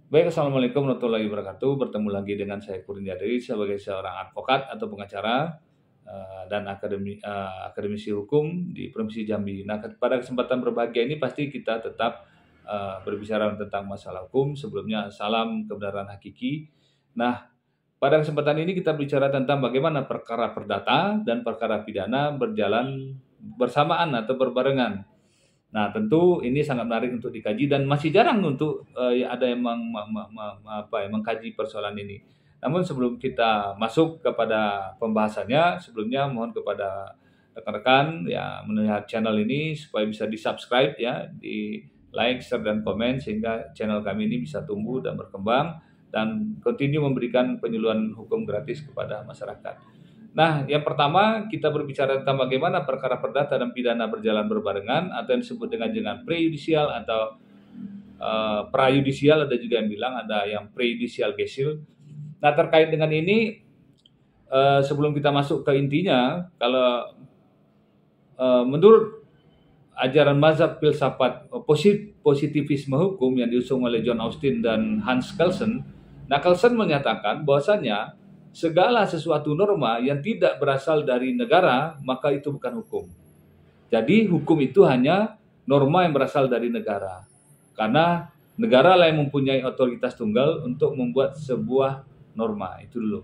Baik, Assalamualaikum warahmatullahi wabarakatuh. Bertemu lagi dengan saya Kurniadi sebagai seorang advokat atau pengacara dan akademisi hukum di Provinsi Jambi. Nah, pada kesempatan berbahagia ini pasti kita tetap berbicara tentang masalah hukum. Sebelumnya, salam kebenaran hakiki. Nah, pada kesempatan ini kita bicara tentang bagaimana perkara perdata dan perkara pidana berjalan bersamaan atau berbarengan. Nah, tentu ini sangat menarik untuk dikaji dan masih jarang untuk ada yang mengkaji persoalan ini. Namun sebelum kita masuk kepada pembahasannya, sebelumnya mohon kepada rekan-rekan ya melihat channel ini supaya bisa di-subscribe ya, di like, share dan komen sehingga channel kami ini bisa tumbuh dan berkembang dan continue memberikan penyuluhan hukum gratis kepada masyarakat. Nah, yang pertama kita berbicara tentang bagaimana perkara perdata dan pidana berjalan berbarengan atau yang disebut dengan prejudisial atau prayudisial, ada juga yang bilang ada yang prejudisial gesil. Nah, terkait dengan ini sebelum kita masuk ke intinya, kalau menurut ajaran mazhab filsafat positivisme hukum yang diusung oleh John Austin dan Hans Kelsen, nah Kelsen menyatakan bahwasannya segala sesuatu norma yang tidak berasal dari negara maka itu bukan hukum. Jadi hukum itu hanya norma yang berasal dari negara. Karena negara lah yang mempunyai otoritas tunggal untuk membuat sebuah norma, itu dulu.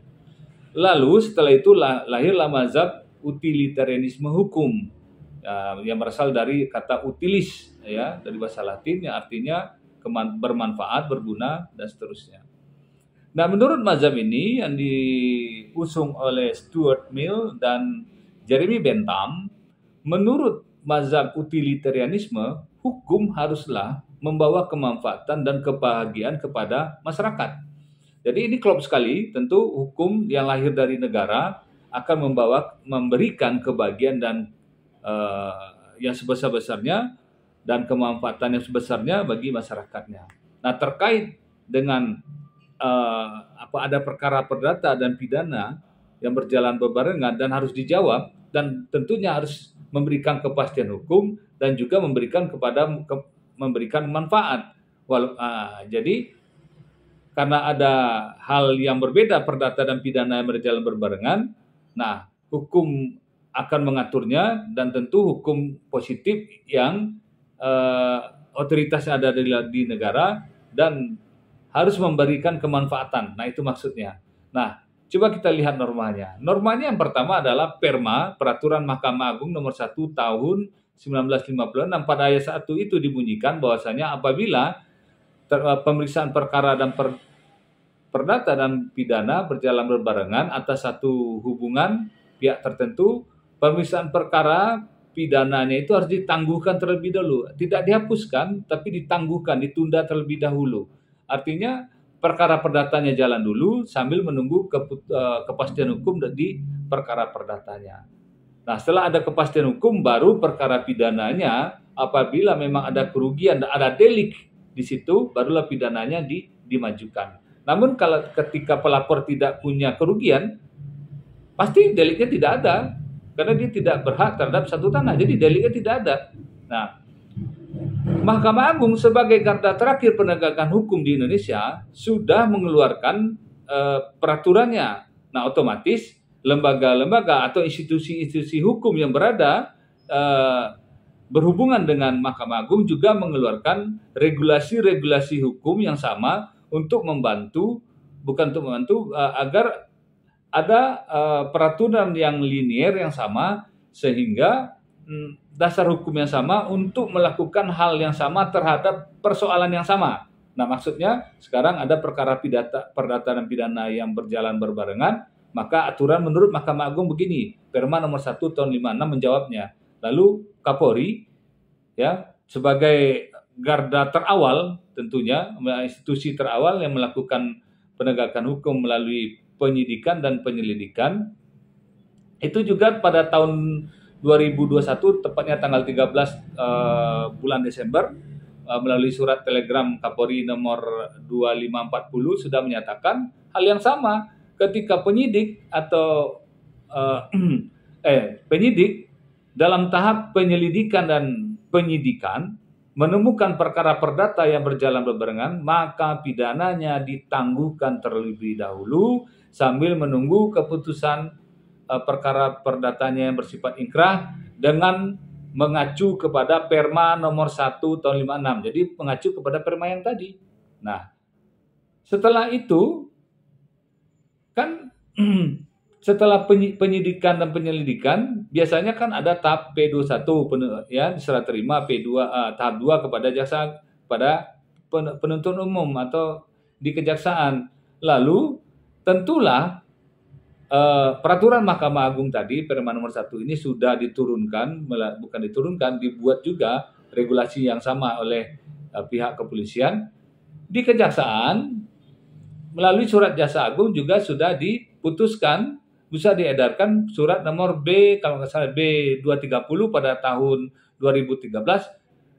Lalu setelah itu lahirlah mazhab utilitarianisme hukum yang berasal dari kata utilis ya, dari bahasa Latin yang artinya bermanfaat, berguna dan seterusnya. Nah, menurut mazhab ini yang diusung oleh Stuart Mill dan Jeremy Bentham, menurut mazhab utilitarianisme, hukum haruslah membawa kemanfaatan dan kebahagiaan kepada masyarakat. Jadi ini klop sekali, tentu hukum yang lahir dari negara akan memberikan kebahagiaan dan yang sebesar-besarnya dan kemanfaatan yang sebesarnya bagi masyarakatnya. Nah, terkait dengan ada perkara perdata dan pidana yang berjalan berbarengan dan harus dijawab dan tentunya harus memberikan kepastian hukum dan juga memberikan manfaat. Jadi karena ada hal yang berbeda perdata dan pidana yang berjalan berbarengan, nah hukum akan mengaturnya dan tentu hukum positif yang otoritasnya ada di negara dan harus memberikan kemanfaatan. Nah, itu maksudnya. Nah, coba kita lihat normanya. Normanya yang pertama adalah Perma, Peraturan Mahkamah Agung nomor 1 tahun 1956. Pada ayat 1 itu dibunyikan bahwasanya apabila pemeriksaan perkara dan perdata dan pidana berjalan berbarengan atas satu hubungan pihak tertentu, pemeriksaan perkara pidananya itu harus ditangguhkan terlebih dahulu. Tidak dihapuskan, tapi ditangguhkan, ditunda terlebih dahulu. Artinya perkara perdatanya jalan dulu sambil menunggu kepastian hukum di perkara perdatanya. Nah, setelah ada kepastian hukum baru perkara pidananya, apabila memang ada kerugian, ada delik di situ, barulah pidananya dimajukan. Namun kalau ketika pelapor tidak punya kerugian, pasti deliknya tidak ada karena dia tidak berhak terhadap satu tanah. Jadi deliknya tidak ada. Nah, Mahkamah Agung sebagai garda terakhir penegakan hukum di Indonesia sudah mengeluarkan peraturannya. Nah, otomatis lembaga-lembaga atau institusi-institusi hukum yang berada berhubungan dengan Mahkamah Agung juga mengeluarkan regulasi-regulasi hukum yang sama untuk membantu, bukan untuk membantu, agar ada peraturan yang linier yang sama sehingga dasar hukum yang sama untuk melakukan hal yang sama terhadap persoalan yang sama. Nah, maksudnya sekarang ada perkara perdata dan pidana yang berjalan berbarengan, maka aturan menurut Mahkamah Agung begini, Perma nomor 1 tahun 56 menjawabnya. Lalu Kapolri ya sebagai garda terawal tentunya, institusi terawal yang melakukan penegakan hukum melalui penyidikan dan penyelidikan, itu juga pada tahun 2021 tepatnya tanggal 13 bulan Desember melalui surat telegram Kapolri nomor 2540 sudah menyatakan hal yang sama ketika penyidik atau penyidik dalam tahap penyelidikan dan penyidikan menemukan perkara perdata yang berjalan berbarengan, maka pidananya ditangguhkan terlebih dahulu sambil menunggu keputusan perkara perdatanya yang bersifat inkrah dengan mengacu kepada Perma nomor 1 tahun 56. Jadi mengacu kepada Perma yang tadi. Nah, setelah itu kan setelah penyidikan dan penyelidikan biasanya kan ada tahap P21 ya, diserah terima P2 tahap 2 kepada jaksa, pada penuntut umum atau di kejaksaan. Lalu tentulah peraturan Mahkamah Agung tadi Perma nomor 1 ini sudah diturunkan, bukan diturunkan, dibuat juga regulasi yang sama oleh pihak kepolisian. Di kejaksaan melalui surat jaksa agung juga sudah diputuskan bisa diedarkan surat nomor B, kalau nggak salah B230 pada tahun 2013.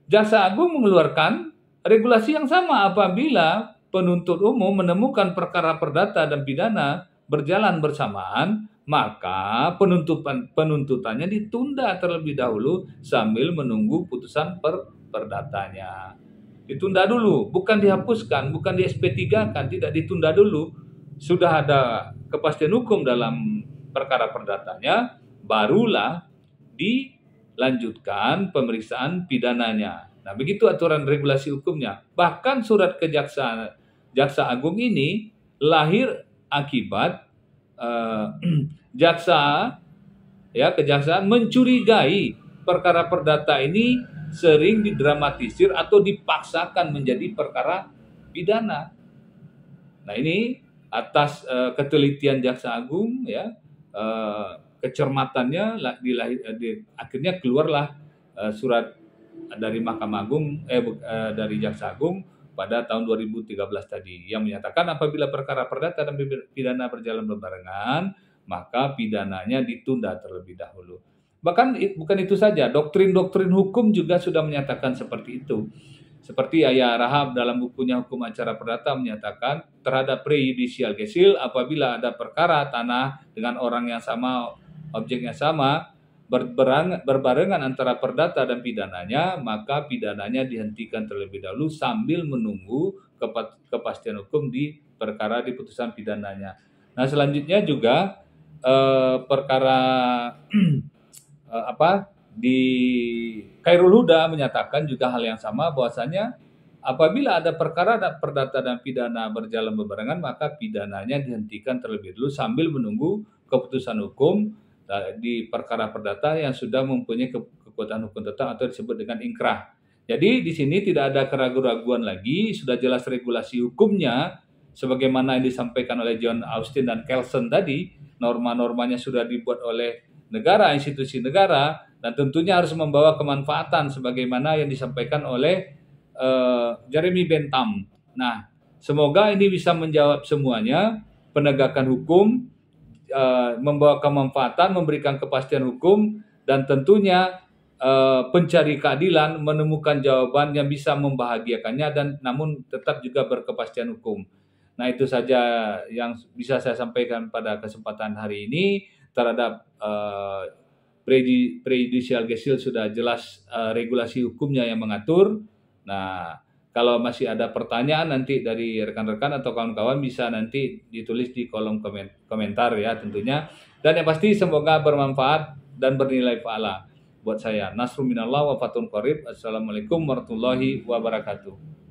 Jaksa Agung mengeluarkan regulasi yang sama apabila penuntut umum menemukan perkara perdata dan pidana berjalan bersamaan, maka penuntutannya ditunda terlebih dahulu sambil menunggu putusan perdatanya. Ditunda dulu, bukan dihapuskan, bukan di SP3 kan, tidak ditunda dulu. Sudah ada kepastian hukum dalam perkara perdatanya, barulah dilanjutkan pemeriksaan pidananya. Nah, begitu aturan regulasi hukumnya. Bahkan surat Jaksa Agung ini lahir akibat kejaksaan mencurigai perkara perdata ini sering didramatisir atau dipaksakan menjadi perkara pidana. Nah, ini atas ketelitian Jaksa Agung ya, kecermatannya akhirnya keluarlah surat dari Mahkamah Agung dari Jaksa Agung pada tahun 2013 tadi yang menyatakan apabila perkara perdata dan pidana berjalan berbarengan, maka pidananya ditunda terlebih dahulu. Bahkan bukan itu saja, doktrin-doktrin hukum juga sudah menyatakan seperti itu. Seperti Ayah Rahab dalam bukunya Hukum Acara Perdata menyatakan terhadap prejudicial gesil apabila ada perkara tanah dengan orang yang sama, objeknya sama, berbarengan antara perdata dan pidananya, maka pidananya dihentikan terlebih dahulu sambil menunggu kepastian hukum di perkara di putusan pidananya. Nah, selanjutnya juga perkara di Khairul Huda menyatakan juga hal yang sama, bahwasanya apabila ada perkara perdata dan pidana berjalan berbarengan, maka pidananya dihentikan terlebih dahulu sambil menunggu keputusan hukum di perkara perdata yang sudah mempunyai kekuatan hukum tetap atau disebut dengan inkrah. Jadi di sini tidak ada keraguan-raguan lagi, sudah jelas regulasi hukumnya sebagaimana yang disampaikan oleh John Austin dan Kelsen tadi, norma-normanya sudah dibuat oleh negara, institusi negara, dan tentunya harus membawa kemanfaatan sebagaimana yang disampaikan oleh Jeremy Bentham. Nah, semoga ini bisa menjawab semuanya. Penegakan hukum, membawa kemanfaatan, memberikan kepastian hukum, dan tentunya pencari keadilan menemukan jawaban yang bisa membahagiakannya dan namun tetap juga berkepastian hukum. Nah, itu saja yang bisa saya sampaikan pada kesempatan hari ini terhadap prejudicial gesil. Sudah jelas regulasi hukumnya yang mengatur. Nah, kalau masih ada pertanyaan nanti dari rekan-rekan atau kawan-kawan bisa nanti ditulis di kolom komentar ya tentunya. Dan yang pasti semoga bermanfaat dan bernilai pahala buat saya. Nasrun minallah wa fatun qarib. Assalamualaikum warahmatullahi wabarakatuh.